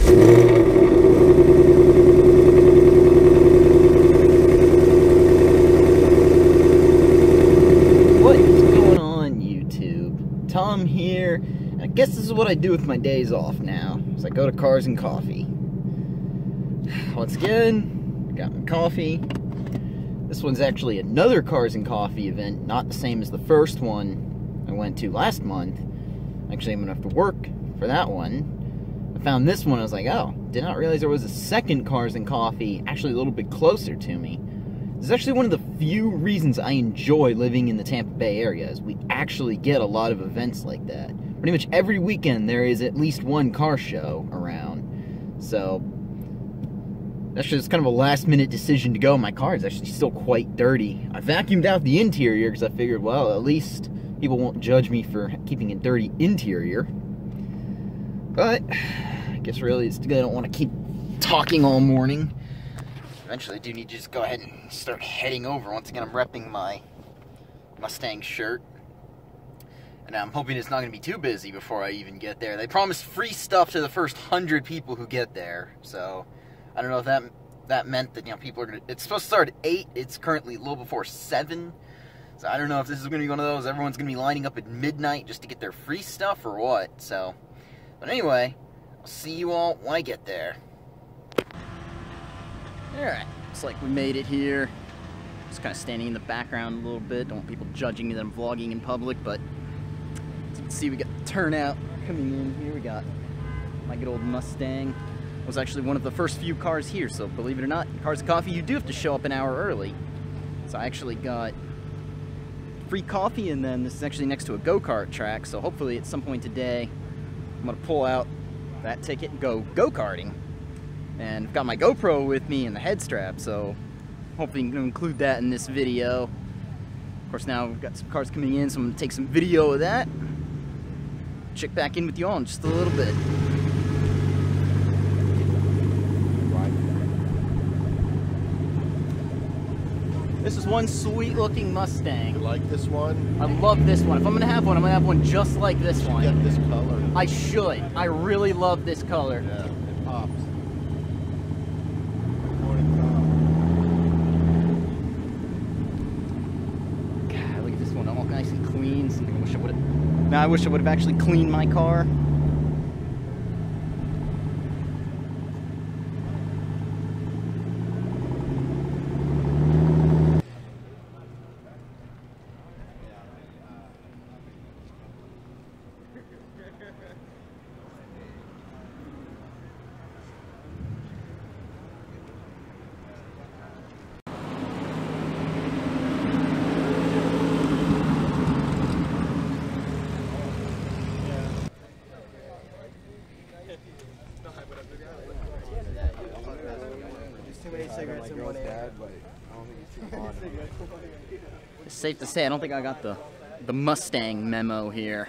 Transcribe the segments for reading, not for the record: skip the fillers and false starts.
What is going on, YouTube? Tom here. I guess this is what I do with my days off now. So I go to Cars and Coffee. Once again, got my coffee. This one's actually another Cars and Coffee event, not the same as the first one I went to last month. Actually, I'm gonna have to work for that one. I found this one, I was like, oh, did not realize there was a second Cars and Coffee, actually a little bit closer to me. This is actually one of the few reasons I enjoy living in the Tampa Bay area, is we actually get a lot of events like that. Pretty much every weekend there is at least one car show around. So, actually it's kind of a last minute decision to go. My car is actually still quite dirty. I vacuumed out the interior because I figured, well, at least people won't judge me for keeping a dirty interior. But, I guess really it's because I don't want to keep talking all morning. Eventually I do need to just go ahead and start heading over. Once again, I'm repping my Mustang shirt. And I'm hoping it's not going to be too busy before I even get there. They promised free stuff to the first 100 people who get there. So, I don't know if that meant that, you know, people are going to... It's supposed to start at 8. It's currently a little before 7. So, I don't know if this is going to be one of those. Everyone's going to be lining up at midnight just to get their free stuff or what. So, but anyway, I'll see you all when I get there. Alright, looks like we made it here. Just kind of standing in the background a little bit. Don't want people judging me that I'm vlogging in public, but as you can see, we got the turnout coming in here. We got my good old Mustang. It was actually one of the first few cars here, so believe it or not, Cars and Coffee, you do have to show up an hour early. So I actually got free coffee, and then this is actually next to a go-kart track, so hopefully at some point today, I'm going to pull out that ticket and go go-karting. And I've got my GoPro with me and the head strap, so hopefully I'm going to include that in this video. Of course, now we've got some cars coming in, so I'm going to take some video of that. Check back in with you all in just a little bit. This is one sweet looking Mustang. You like this one? I love this one. If I'm going to have one, I'm going to have one just like this one. Get this color. I should. I really love this color. Yeah, it pops. God, look at this one, all nice and clean. Something I wish I would have. Now I wish I would have actually cleaned my car. It's safe to say I don't think I got the Mustang memo here.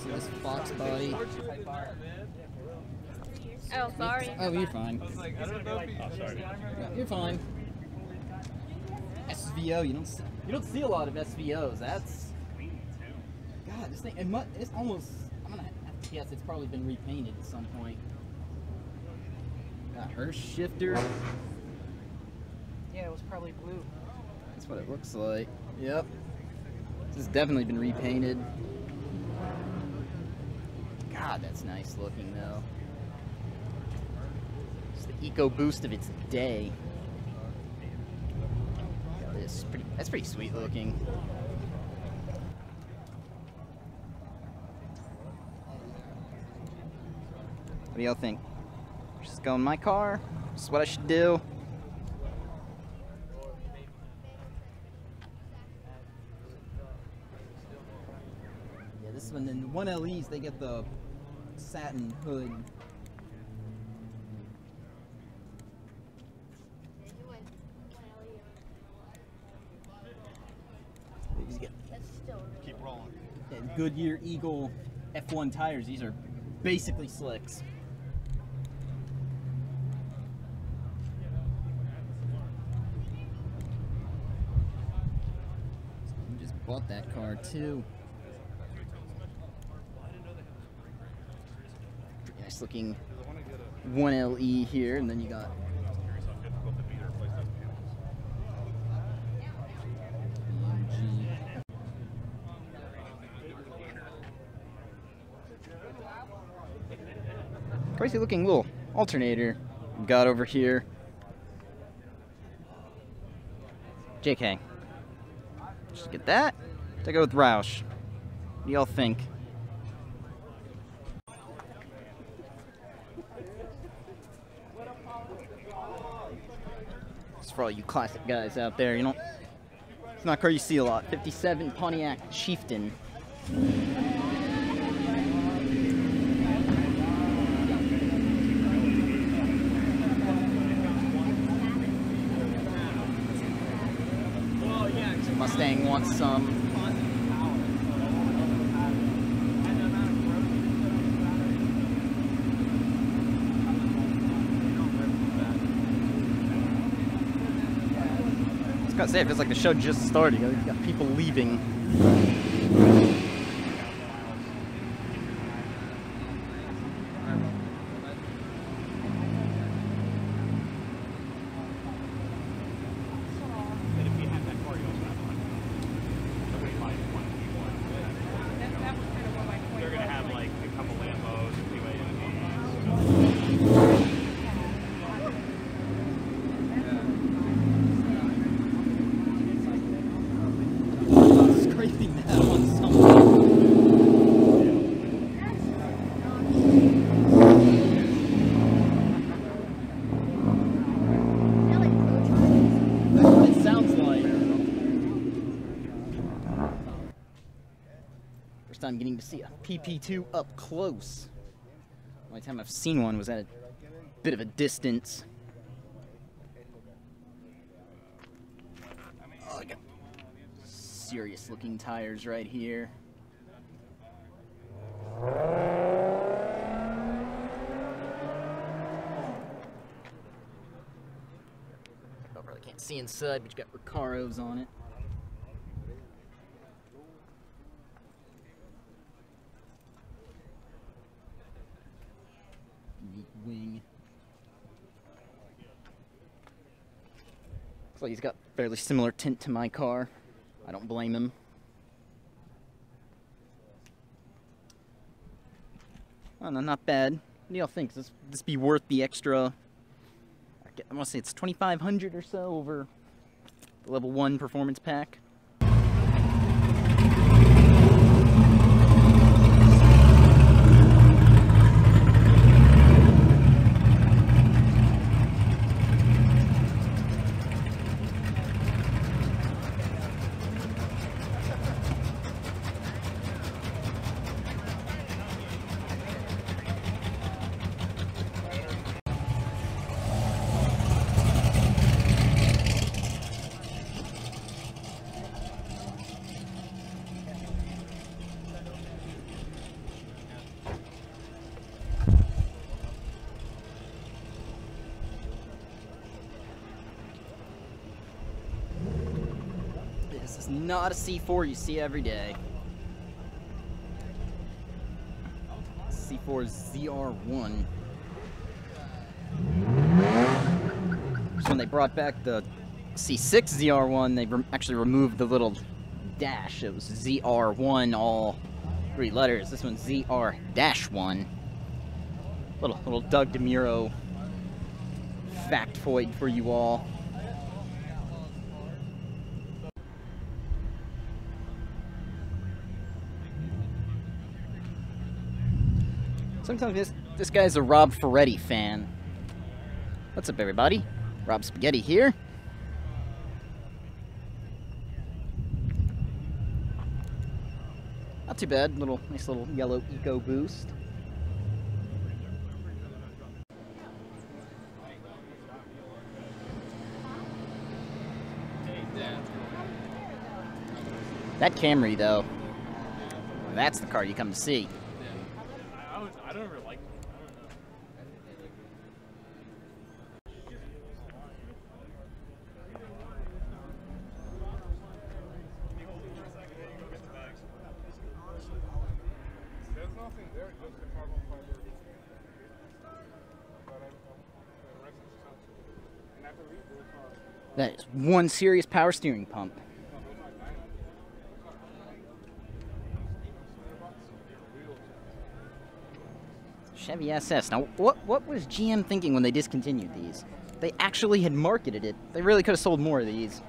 This box body. Oh, sorry. Oh, you're fine. Oh, sorry. Yeah, you're fine. SVO, you don't see a lot of SVOs. That's God. This thing, it's almost. I'm gonna have to guess it's probably been repainted at some point. Got her shifter. Yeah, it was probably blue. That's what it looks like. Yep. This has definitely been repainted. God, that's nice looking though. It's the EcoBoost of its day. That's pretty sweet looking. What do y'all think? Just go in my car? This is what I should do? Yeah, this one, in 1LEs, they get the satin hood. These get Keep rolling. Goodyear Eagle F1 tires. These are basically slicks. I just bought that car too. Pretty nice looking 1LE here, and then you got crazy looking little alternator we got over here. JK. Just get that. To go with Roush. What do y'all think? It's for all you classic guys out there, you know. It's not a car you see a lot. 57 Pontiac Chieftain. Mustang wants some. I was gonna say, it feels like the show just started. You got people leaving. I'm getting to see a PP2 up close. The only time I've seen one was at a bit of a distance. Oh, I got serious looking tires right here. I really can't see inside, but you got Recaros on it. Wing. Looks like he's got fairly similar tint to my car. I don't blame him. Oh no, not bad. What do y'all think? Does this be worth the extra? I want to say it's $2,500 or so over the level 1 performance pack. This is not a C4 you see every day. C4 ZR1. So when they brought back the C6 ZR1, they actually removed the little dash. It was ZR1, all 3 letters. This one's ZR-1. Little Doug DeMuro factoid for you all. Sometimes This guy's a Rob Ferretti fan. What's up, everybody? Rob Spaghetti here. Not too bad. Nice little yellow Eco Boost. That Camry, though, that's the car you come to see. I don't ever like. There's nothing there, just the carbon fiber. And after we go far. That is one serious power steering pump. Chevy SS. Now, what was GM thinking when they discontinued these? They actually had marketed it. They really could have sold more of these.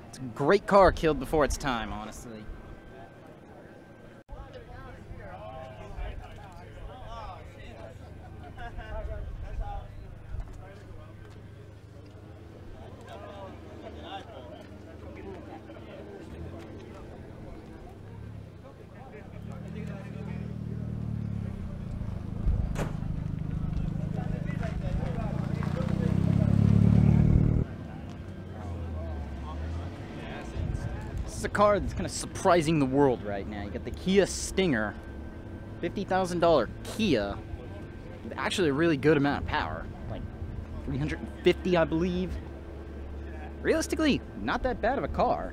It's a great car killed before its time, honestly. This is a car that's kind of surprising the world right now. You got the Kia Stinger, $50,000 Kia, with actually a really good amount of power, like 350, I believe. Realistically, not that bad of a car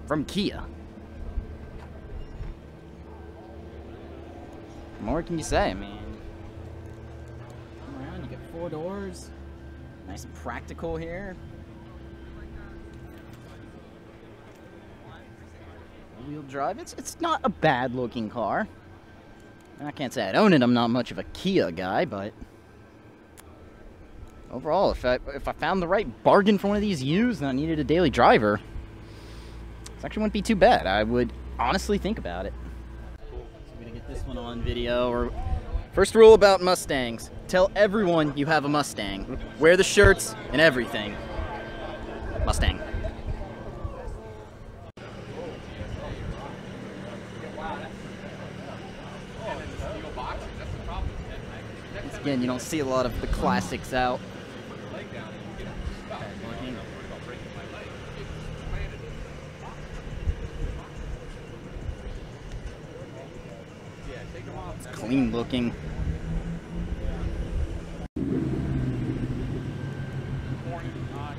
from Kia. What more can you say, man? Come around, you get 4 doors, nice and practical here. Wheel drive. It's not a bad looking car. And I can't say I'd own it. I'm not much of a Kia guy, but overall, if I found the right bargain for one of these used and I needed a daily driver, this actually wouldn't be too bad. I would honestly think about it. So I'm gonna get this one on video. Or first rule about Mustangs: tell everyone you have a Mustang. Wear the shirts and everything. Mustang. Again, you don't see a lot of the classics out. It's clean looking. I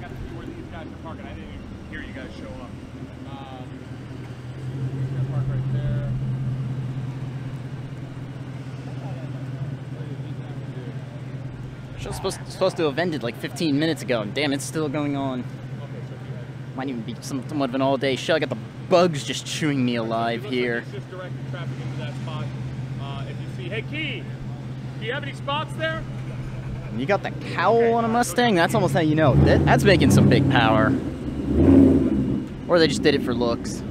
got to see where these guys are parking. I didn't even hear you guys show up. He's gonna park right there. Show's supposed to have ended like 15 minutes ago, and damn, it's still going on. Might even be somewhat of an all-day show. I got the bugs just chewing me alive here. It's just directing traffic into that spot. If you see, hey Key, do you have any spots there? You got the cowl on a Mustang? That's almost how you know. That's making some big power. Or they just did it for looks.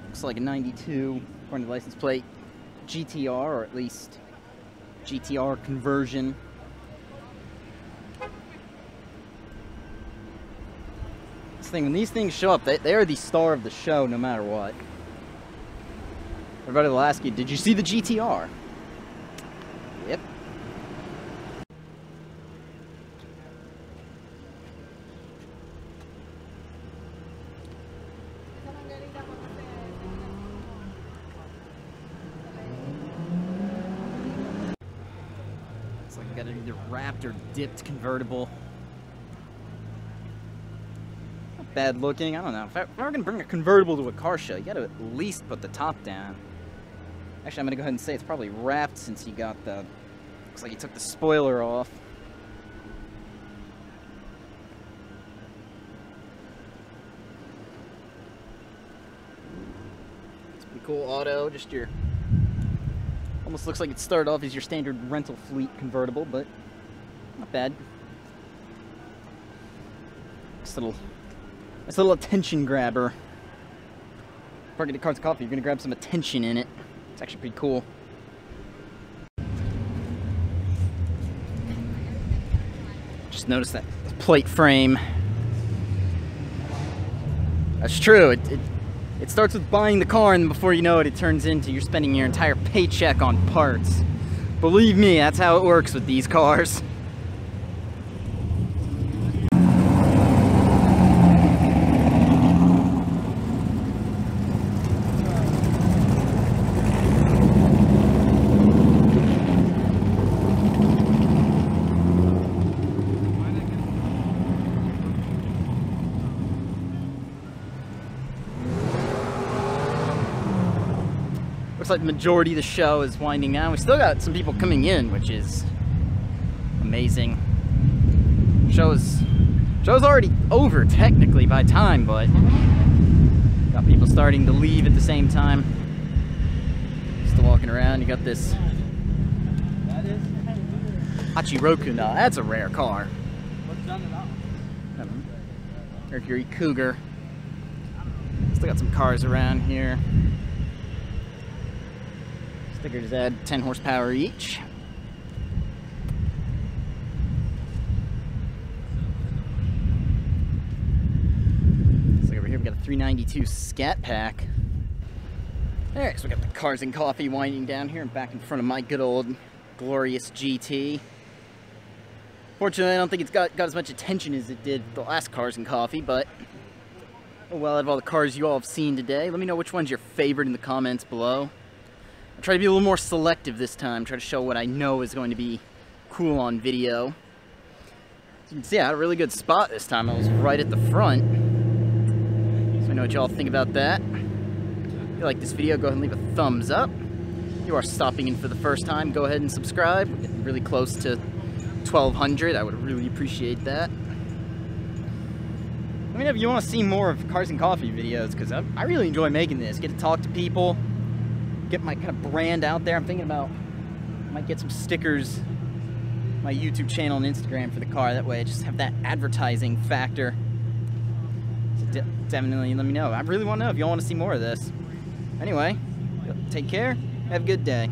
Looks like a 92, according to the license plate, GTR, or at least GTR conversion. This thing, when these things show up, they are the star of the show no matter what. Everybody will ask you, did you see the GTR? Yep. It's like I got either wrapped or dipped convertible. Not bad looking. I don't know. If I were gonna bring a convertible to a car show, you gotta at least put the top down. Actually, I'm gonna go ahead and say it's probably wrapped since you got the. Looks like you took the spoiler off. It's pretty cool auto. Just your. Almost looks like it started off as your standard rental fleet convertible, but Not bad. Nice little attention grabber. Parking at Karting Coffee, you're gonna grab some attention in it. It's actually pretty cool. Just notice that plate frame. That's true. It starts with buying the car, and before you know it, it turns into you're spending your entire paycheck on parts. Believe me, that's how it works with these cars. Looks like the majority of the show is winding down. We still got some people coming in, which is amazing. Show's already over technically by time, but got people starting to leave at the same time. Still walking around. You got this Hachiroku now. That's a rare car. What's done about? Mercury Cougar. Still got some cars around here. Stickers add 10 horsepower each. So over here we got a 392 Scat Pack. Alright, so we got the Cars and Coffee winding down here and back in front of my good old glorious GT. Fortunately, I don't think it's got as much attention as it did the last Cars and Coffee, but oh well, out of all the cars you all have seen today, let me know which one's your favorite in the comments below. I'll try to be a little more selective this time, try to show what I know is going to be cool on video. As you can see, I had a really good spot this time. I was right at the front. So I know what y'all think about that. If you like this video, go ahead and leave a thumbs up. If you are stopping in for the first time, go ahead and subscribe. We're getting really close to 1,200. I would really appreciate that. Let me know if you want to see more of Cars and Coffee videos, because I really enjoy making this. Get to talk to people. Get my kind of brand out there. I'm thinking about, I might get some stickers, my YouTube channel and Instagram for the car. That way I just have that advertising factor. So definitely let me know. I really want to know if y'all want to see more of this. Anyway, take care. Have a good day.